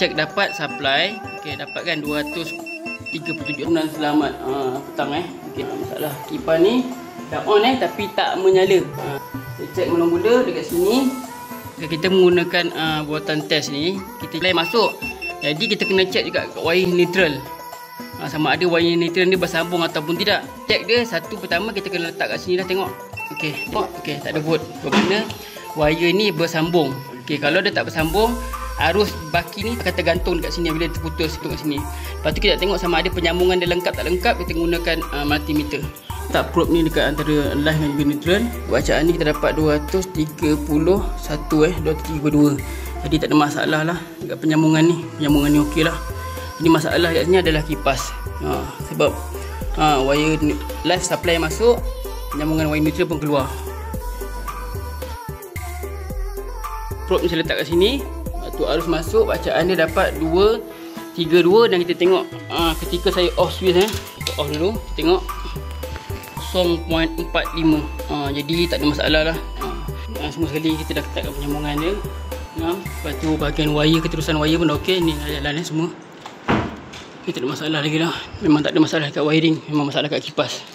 check dapat supply. Okey, dapat kan 237. Selamat petang Okey, masalah kipas ni dah on tapi tak menyala. Kita check mula-mula dekat sini. Kita menggunakan buatan test ni, kita play masuk. Jadi kita kena check juga wire neutral. Sama ada wire neutral ni bersambung ataupun tidak. Check dia satu pertama kita kena letak kat sini dah, tengok. Okey, tak ada vote. Bermakna wire ni bersambung. Okey, kalau dia tak bersambung, arus baki ni akan tergantung dekat sini bila terputus kat sini. Lepas tu kita tengok sama ada penyambungan dia lengkap tak lengkap, kita gunakan multimeter. Tak probe ni dekat antara line dengan juga neutral. Bacaan ni kita dapat 231 232. Jadi tak ada masalah lah dekat penyambungan ni. Penyambungan ni okey lah. Ini masalah kat sini adalah kipas. Sebab wire live supply masuk, penyambungan wire neutral pun keluar. Probe ni saya letak kat sini. Waktu arus masuk, bacaan dia dapat 232 dan kita tengok ketika saya off switch off dulu, kita tengok 0.45. Jadi tak ada masalah lah. Semua sekali kita dah ketatkan penyambungan dia. Lepas tu bahagian wire, keterusan wire pun dah okey. Ni jalan semua. Okay, tak ada masalah lagi lah. Memang tak ada masalah kat wiring, memang masalah kat kipas.